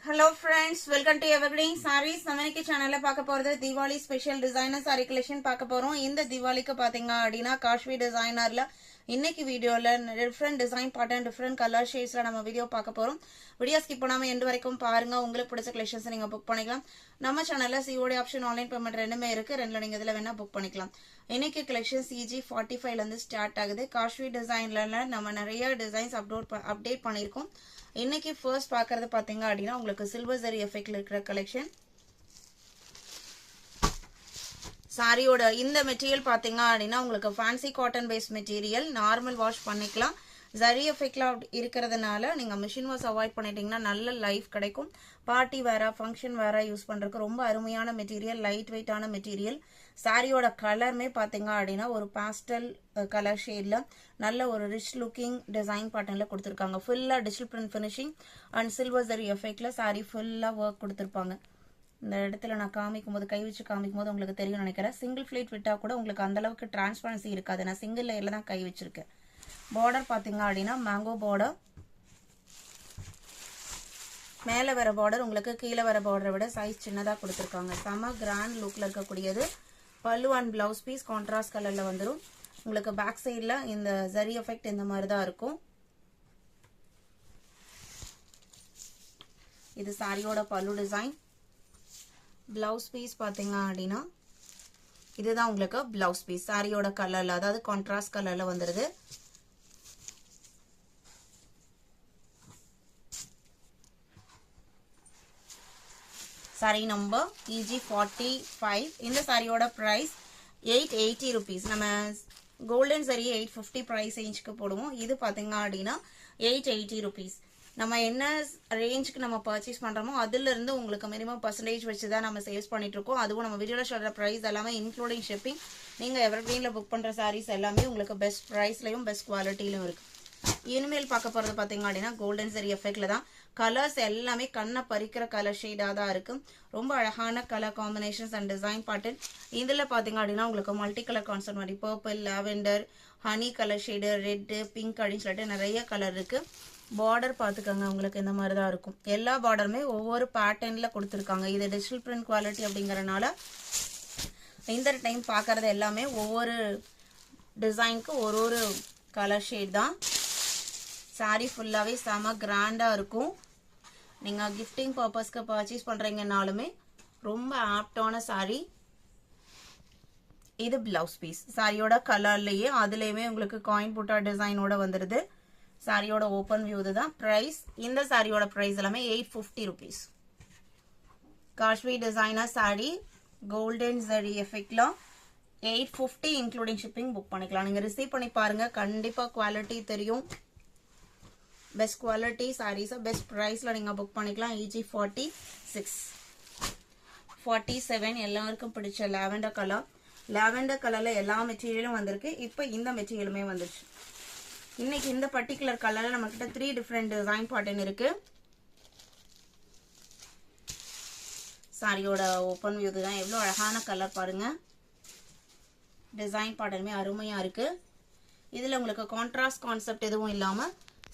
Hello friends, welcome to Evergreen Sarees. நம்ம இன்னைக்கு சேனல்ல பார்க்க போறது Deepavali special designer sorry collection பார்க்க போறோம். இந்த தீபாவளிக்கு பாத்தீங்க அப்படினா காஷ்மீர் டிசைனர்ல இன்னைக்கு வீடியோல different design pattern different colour ஷேட்ஸ்ல நம்ம வீடியோ பார்க்க போறோம். வீடியோ ஸ்கிப் பண்ணாம எண்ட் வரைக்கும் பாருங்க. உங்களுக்கு பிடிச்ச கலெக்ஷன்ஸ் நீங்க புக் பண்ணிக்கலாம். நம்ம சேனல்ல COD ஆப்ஷன் ஆன்லைன் பேமெண்ட் ரெண்டுமே இருக்கு. ரெண்டுல நீங்க இதல வேணா புக் பண்ணிக்கலாம். இன்னைக்கு கலெக்ஷன் CG45 ல இருந்து ஸ்டார்ட் ஆகுது. காஷ்மீர் டிசைன்ல நம்ம நிறைய டிசைன்ஸ் அப்டேட் பண்ணிருக்கோம். இன்னைக்கு ஃபர்ஸ்ட் பார்க்கறது பாத்தீங்க அப்படினா உங்களுக்கு சில்வர் ஜரி எஃபெக்ட்ல இருக்கிற கலெக்ஷன். சாரியோட இந்த மெட்டீரியல் பாத்தீங்க அப்படினா உங்களுக்கு fancy cotton base material, normal wash பண்ணிக்கலாம். ஜரி எஃபெக்ட்ல இருக்கிறதுனால நீங்க மிஷின் வாஷ் அவாய்ட் பண்ணிட்டீங்கன்னா நல்ல லைஃப் கிடைக்கும். பார்ட்டி வேற ஃபங்க்ஷன் வேற யூஸ் பண்றதுக்கு ரொம்ப அருமையான மெட்டீரியல், லைட் வெயிட்டான மெட்டீரியல். சாரியோட கலர்மே பாத்தீங்க அப்படினா ஒரு பாஸ்டல் கலர் ஷேட்ல நல்ல ஒரு ரிச் லுக்கிங் டிசைன் பேட்டர்ன்ல கொடுத்திருக்காங்க. ஃபுல்லா digital print finishing and silver zari எஃபெக்ட்ல சாரி ஃபுல்லா ஒர்க் கொடுத்திருப்பாங்க. இந்த இடத்துல நான் காமிக்கும் போது கை வச்சு காமிக்கும் போது உங்களுக்கு தெரியும் நினைக்கிறேன். சிங்கிள் ஃபிளேட் விட்டா கூட உங்களுக்கு அந்த அளவுக்கு டிரான்ஸ்பரன்சி இருக்காது. நான் சிங்கிள் லேயர்ல தான் கை வச்சிருக்கேன். பார்டர் பாத்தீங்க அப்படின்னா மேங்கோ பார்டர், மேல வர பார்டர் உங்களுக்கு கீழே வர பார்டரை விட சைஸ் சின்னதா கொடுத்திருக்காங்க. செம கிராண்ட் லுக்ல இருக்கக்கூடியது. பல்லு அண்ட் பிளவுஸ் பீஸ் கான்ட்ராஸ்ட் கலர்ல வந்துடும். உங்களுக்கு பேக் சைட்ல இந்த ஜரி எஃபெக்ட் இந்த மாதிரி தான் இருக்கும். இது சாரியோட பல்லு டிசைன். பிளவுஸ் பீஸ் பாத்தீங்க அப்படின்னா இதுதான் உங்களுக்கு பிளவுஸ் பீஸ் சாரியோட கலர்ல, அதாவது கான்ட்ராஸ்ட் கலர்ல வந்துருது. Sorry number EG45. இந்த சாரியோட பிரைஸ் 880 rupees. நம்ம கோல்டன் சரி 850 பிரைஸ் ரேஞ்சுக்கு போடுவோம். இது பாத்தீங்க அப்படின்னா 880 rupees. நம்ம என்ன ரேஞ்சுக்கு நம்ம பர்ச்சேஸ் பண்றோமோ அதுல இருந்து உங்களுக்கு மினிமம் பர்சன்டேஜ் வச்சு தான் நம்ம சேல்ஸ் பண்ணிட்டு இருக்கோம். அதுவும் நம்ம வீடியோல சொல்ற பிரைஸ் எல்லாமே இன்க்ளூடிங் ஷிப்பிங். நீங்க எவர்கிரீன்ல புக் பண்ற சாரீஸ் எல்லாமே உங்களுக்கு பெஸ்ட் பிரைஸ்லயும் பெஸ்ட் குவாலிட்டியிலும் இருக்கு. இனிமேல் பார்க்க போறது பாத்தீங்க அப்படின்னா கோல்டன் சரி எஃபெக்ட்ல தான். கலர்ஸ் எல்லாமே கண்ணை பறிக்கிற கலர் ஷேடா தான் இருக்கு. ரொம்ப அழகான colour combinations and design pattern. இதுல பாத்தீங்க அப்படின்னா உங்களுக்கு மல்டி கலர் கான்செப்ட் மாதிரி purple, lavender, honey colour shade, red, pink அப்படின்னு சொல்லிட்டு நிறைய கலர் இருக்கு. பார்டர் பாத்துக்கோங்க, உங்களுக்கு இந்த மாதிரி தான் இருக்கும். எல்லா பார்டருமே ஒவ்வொரு பேட்டர்ன்ல கொடுத்துருக்காங்க. இது டிஜிட்டல் பிரிண்ட் குவாலிட்டி அப்படிங்கறனால இந்த டைம் பாக்குறது எல்லாமே ஒவ்வொரு டிசைனுக்கு ஒரு கலர் ஷேட் தான். சாரி ஃபுல்லாவே செம கிராண்டா இருக்கும். நீங்க கிஃப்டிங் பர்பஸ்க்கு பர்ச்சேஸ் பண்றீங்கனாலுமே ரொம்ப ஆப்டான சாரி. இது பிளவுஸ் பீஸ் சாரியோட கலர்லயே அதுலயுமே உங்களுக்கு காயின் புட்டா டிசைனோட வந்துருது. சாரியோட ஓபன் வியூ இதுதான். பிரைஸ் இந்த சாரியோட பிரைஸ் எல்லாமே 850 rupees. Kashmir designer sari golden zari எஃபெக்ட்ல 850 இன்க்ளூடிங் ஷிப்பிங் புக் பண்ணிக்கலாம். நீங்க ரிசீவ் பண்ணி பாருங்க, கண்டிப்பா குவாலிட்டி தெரியும். பெஸ்ட் குவாலிட்டி சாரீஸ் பெஸ்ட் பிரைஸ்ல நீங்க புக் பண்ணிக்கலாம். EG46 47 எல்லாருக்கும் பிடிச்ச லாவெண்டர் கலர். லாவெண்டர் கலர்ல எல்லா மெட்டீரியலும் வந்திருக்கு. இப்போ இந்த மெட்டீரியலுமே வந்துருச்சு. இன்னைக்கு இந்த பர்டிகுலர் கலர்ல நம்ம கிட்ட 3 டிஃபரெண்ட் டிசைன் பேட்டர்ன் இருக்கு. சாரியோட ஓபன் வியூ தான். எவ்வளவு அழகான கலர் பாருங்க. டிசைன் பேட்டர்னுமே அருமையா இருக்கு. இதுல உங்களுக்கு கான்ட்ராஸ்ட் கான்செப்ட் எதுவும் இல்லாம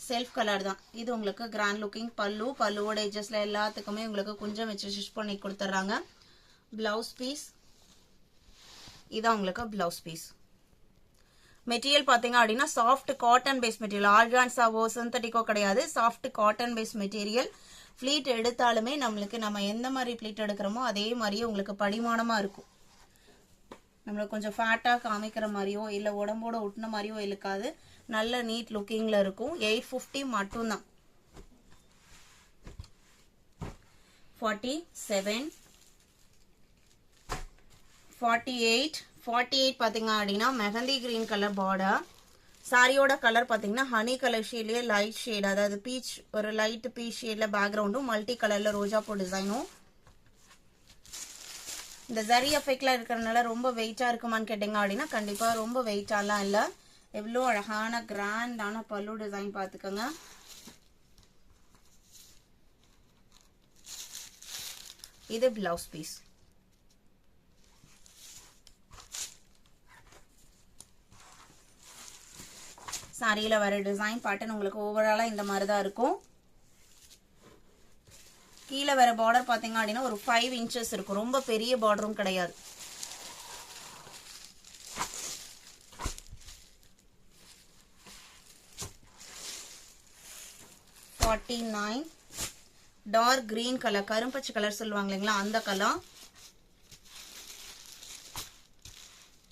செல்ஃப் கலர் தான். இது உங்களுக்கு கிராண்ட் லுக்கிங் பல்லு. பல்லுவோட எட்ஜஸ்ல எல்லாத்துக்குமே உங்களுக்கு கொஞ்சம் வச்சு ஸ்டிச் பண்ணி கொடுத்துறாங்க. பிளவுஸ் பீஸ் இதான் உங்களுக்கு பிளவுஸ் பீஸ். மெட்டீரியல் பாத்தீங்க அப்படின்னா சாஃப்ட் காட்டன் பேஸ் மெட்டீரியல், ஆர்கான்சாவோ சிந்தட்டிக்கோ கிடையாது. Soft cotton base material. Pleat எடுத்தாலுமே நம்மளுக்கு நம்ம எந்த மாதிரி ஃபிளீட் எடுக்கிறோமோ அதே மாதிரியே உங்களுக்கு படிமானமா இருக்கும். நம்மளுக்கு கொஞ்சம் ஃபேட்டா காமிக்கிற மாதிரியோ இல்ல உடம்போட ஒட்டின மாதிரியோ இருக்காது. நல்ல நீட் லுக்கிங்ல இருக்கும். 850 மட்டும்தான். 47 48 பாத்தீங்க அப்படின்னா மெஹந்தி கிரீன் கலர் பார்டர். சாரியோட கலர் பாத்தீங்கன்னா ஹனி கலர் ஷேட்லயே லைட் ஷேட், அதாவது பீச், ஒரு லைட் பீச் ஷேட்ல பேக்ரவுண்டும் மல்டி கலர்ல ரோஜா பூ டிசைனும். இந்த ஜரி எஃபெக்ட்ல இருக்கிறதுனால ரொம்ப வெயிட்டா இருக்குமான்னு கேட்டீங்க அப்படின்னா கண்டிப்பா ரொம்ப வெயிட்டாலாம் இல்ல. எவ்வளோ அழகான கிராண்டான பல்லு டிசைன் பாத்துக்கோங்க. இது பிளவுஸ் பீஸ். சாரியில வர டிசைன் பேட்டர்ன் உங்களுக்கு ஓவராலா இந்த மாதிரி தான் இருக்கும். கீழே வர பார்டர் பாத்தீங்க அப்படின்னா ஒரு 5 inches இருக்கும். ரொம்ப பெரிய பார்டரும் கிடையாது. டார்க் கிரீன் கலர், கரும்பச்சை கலர் சொல்லுவாங்க இல்லைங்களா, அந்த கலர்.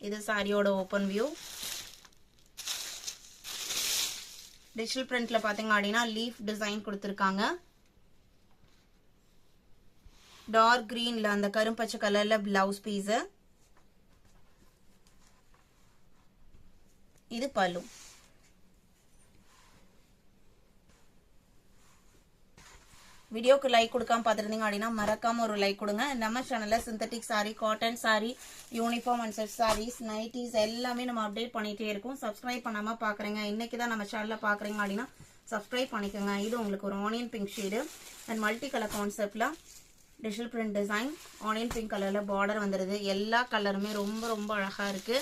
இது சாரியோட ஓபன் வியூ. டிஜிட்டல் பிரிண்ட்ல பாத்தீங்க அப்படின்னா லீஃப் டிசைன் கொடுத்திருக்காங்க. டார்க் கிரீன்ல அந்த கரும்பச்சை கலர்ல பிளவுஸ் பீஸ். இது பல்லு. வீடியோக்கு லைக் கொடுக்காம பார்த்துருந்தீங்க அப்படின்னா மறக்காம ஒரு லைக் கொடுங்க. நம்ம சேனல்ல synthetic sari, cotton sari, uniform and set saris, nighties எல்லாமே நம்ம அப்டேட் பண்ணிட்டே இருக்கோம். சப்ஸ்கிரைப் பண்ணாம பாக்குறீங்க, இன்னைக்கு தான் நம்ம சேனல்ல பாக்குறீங்க அப்படின்னா சப்ஸ்கிரைப் பண்ணிக்கோங்க. இது உங்களுக்கு ஒரு onion pink shade and multi colour கான்செப்ட்ல digital print design. Onion pink கலர்ல பார்டர் வந்துருது. எல்லா கலருமே ரொம்ப ரொம்ப அழகா இருக்கு.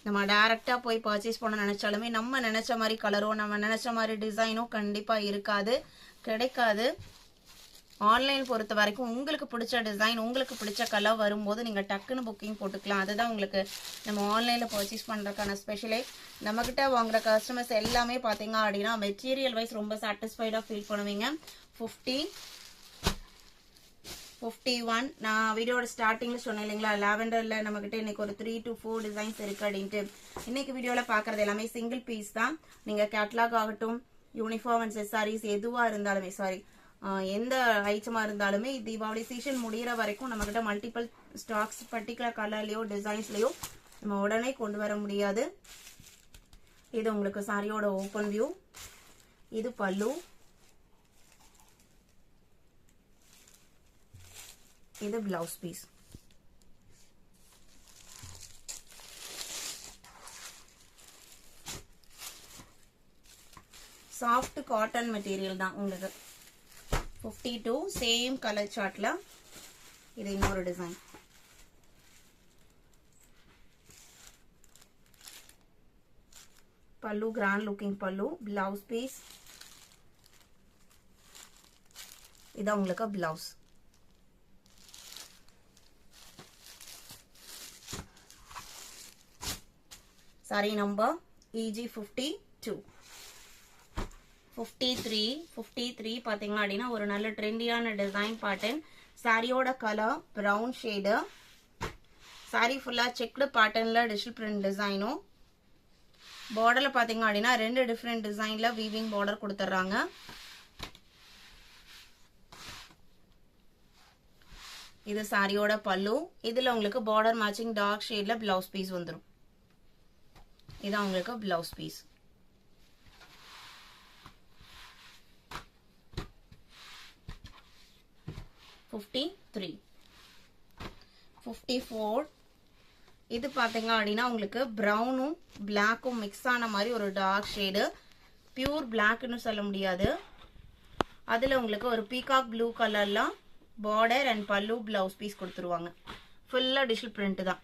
நம்ம டைரக்டா போய் பர்ச்சேஸ் பண்ண நினைச்சாலுமே நம்ம நினைச்ச மாதிரி கலரோ நம்ம நினைச்ச மாதிரி டிசைனோ கண்டிப்பா இருக்காது, கிடைக்காது. ஆன்லைன் பொறுத்த வரைக்கும் உங்களுக்கு பிடிச்ச டிசைன், உங்களுக்கு பிடிச்ச கலர் வரும்போது நீங்க டக்குன்னு புக்கிங் போட்டுக்கலாம். அதுதான் உங்களுக்கு நம்ம ஆன்லைன்ல பர்ச்சேஸ் பண்றதுக்கான ஸ்பெஷலே. நம்ம கிட்ட வாங்குற கஸ்டமர்ஸ் எல்லாமே பாத்தீங்க அப்படின்னா மெட்டீரியல் வைஸ் ரொம்ப சாட்டிஸ்ஃபைடா ஃபீல் பண்ணுவீங்க. 51 நான் வீடியோட ஸ்டார்டிங்ல சொன்னேன் இல்லைங்களா, லாவெண்டர்ல நம்ம கிட்ட இன்னைக்கு ஒரு 3 to 4 டிசைன்ஸ் இருக்கு அப்படின்ட்டு. இன்னைக்கு வீடியோல பாக்குறது எல்லாமே சிங்கிள் பீஸ் தான். நீங்க கேட்லாக் ஆகட்டும், யூனிஃபார்ம் அண்ட் செசாரிஸ் எதுவா இருந்தாலுமே, சாரி எந்த ஐட்டமா இருந்தாலுமே தீபாவளி சீசன் முடிகிற வரைக்கும் நம்ம கிட்ட மல்டிபிள் ஸ்டாக்ஸ் பர்டிகுலர் கலர்லயோ டிசைன்ஸ்லயோ நம்ம உடனே கொண்டு வர முடியாது. இது உங்களுக்கு சாரியோட ஓபன் வியூ. இது பல்லு. இது blouse piece. Soft cotton material தான் உங்களுக்கு. 52 சேம் கலர் சார்ட்ல. இது இன்னொரு design. Pallu grand looking pallu. Blouse piece. இது உங்களுக்கு பிளவுஸ். Sorry number EG52. 53 பாத்தீங்கன்னா அப்படின்னா ஒரு நல்ல ட்ரெண்டியான டிசைன் பேட்டர்ன். சாரியோட கலர் பிரவுன் ஷேடு. சாரி ஃபுல்லா செக்டு பேட்டர்ன்ல டிஜிட்டல் பிரிண்ட் டிசைனும். பார்டர்ல பாத்தீங்க அப்படின்னா 2 டிஃப்ரெண்ட் டிசைன்ல வீவிங் பார்டர் கொடுத்துறாங்க. இது சாரியோட பல்லு. இதுல உங்களுக்கு பார்டர் மேட்சிங் டார்க் ஷேட்ல பிளவுஸ் பீஸ் வந்துடும். இதான் உங்களுக்கு பிளவுஸ் பீஸ். $53. 54. இது பாத்தீங்க அப்படின்னா உங்களுக்கு பிரவுனும் பிளாக்கும் மிக்ஸ் ஆன மாதிரி ஒரு டார்க் ஷேடு. பியூர் பிளாக்னு சொல்ல முடியாது. அதுல உங்களுக்கு ஒரு பீகாக் ப்ளூ கலர்ல பார்டர் அண்ட் பல்லு பிளவுஸ் பீஸ் கொடுத்துருவாங்க. ஃபுல்லா டிஜிட்டல் பிரிண்ட் தான்.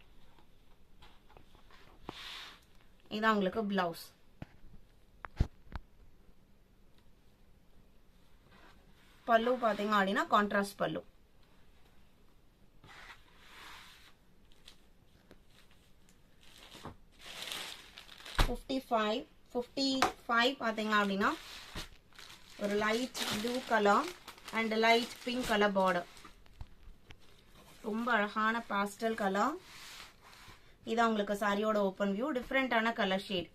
இதான் உங்களுக்கு பிளவுஸ். பல்லு பாத்தீங்க அப்படின்னா கான்ட்ராஸ்ட் பல்லு. $55 பாத்தீங்க அப்படின்னா ஒரு light blue colour and light pink colour border. ரொம்ப அழகான பாஸ்டல் கலர். இதான் உங்களுக்கு சாரியோட ஓபன் வியூ. டிஃப்ரெண்டான கலர் ஷேட்.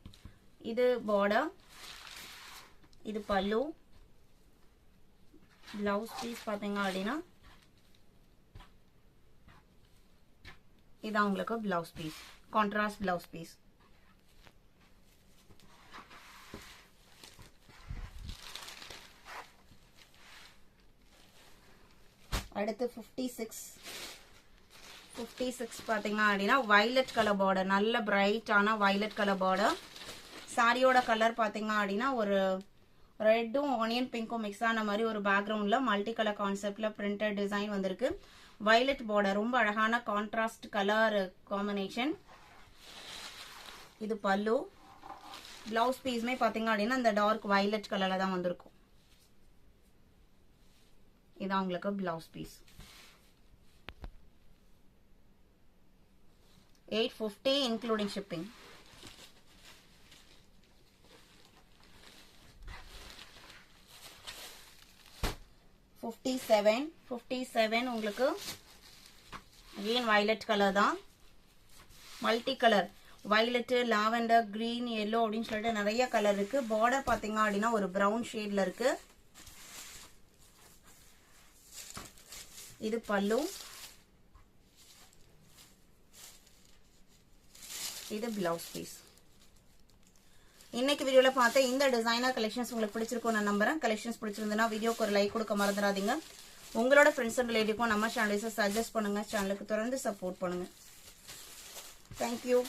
இது பார்டர். இது பல்லு. பிளவுஸ் பீஸ் பாத்தீங்க அப்படின்னா இதான் உங்களுக்கு blouse piece. Contrast blouse piece. அடுத்து 56 பாத்தீங்க அப்படின்னா வயலட் கலர் பார்டர். நல்ல பிரைட்டான வயலட் கலர் பார்டர். சாரியோட கலர் பாத்தீங்க அப்படின்னா ஒரு ரெட்டும் ஆனியன் பிங்க்கும் மிக்ஸ் ஆன மாதிரி ஒரு பேக்ரவுண்ட்ல மல்டி கலர் கான்செப்ட்ல பிரிண்டட் டிசைன் வந்திருக்கு. Violet border. ரொம்ப அழகான கான்ட்ராஸ்ட் கலர் காம்பினேஷன். இது பல்லு. பிளவுஸ் பீஸ்மே பாத்தீங்க அப்படின்னா இந்த டார்க் வயலட் கலர்ல தான் வந்திருக்கும். இதான் உங்களுக்கு பிளவுஸ் பீஸ். 850 including shipping. $57 உங்களுக்கு again violet color தான், multi colour violet, lavender, green, yellow அப்படின்னு சொல்லிட்டு நிறைய கலர் இருக்கு. பார்டர் பாத்தீங்க அப்படின்னா ஒரு பிரவுன் ஷேட்ல இருக்கு. இது பல்லு, இது பிளவுஸ் பீஸ். இன்னைக்கு வீடியோல பார்த்த இந்த டிசைனர் கலெக்ஷன்ஸ் உங்களுக்கு பிடிச்சிருக்கும் நான் நம்புறேன். கலெக்ஷன்ஸ் பிடிச்சிருந்தா வீடியோக்கு ஒரு லைக் கொடுக்க மறந்துடாதீங்க. உங்களோட ஃப்ரெண்ட்ஸ் அண்ட் ரிலேட்டிவ்க்கும் நம்ம சேனலை சஜஸ்ட் பண்ணுங்க. சேனலுக்கு தொடர்ந்து சப்போர்ட் பண்ணுங்க. தேங்க்யூ.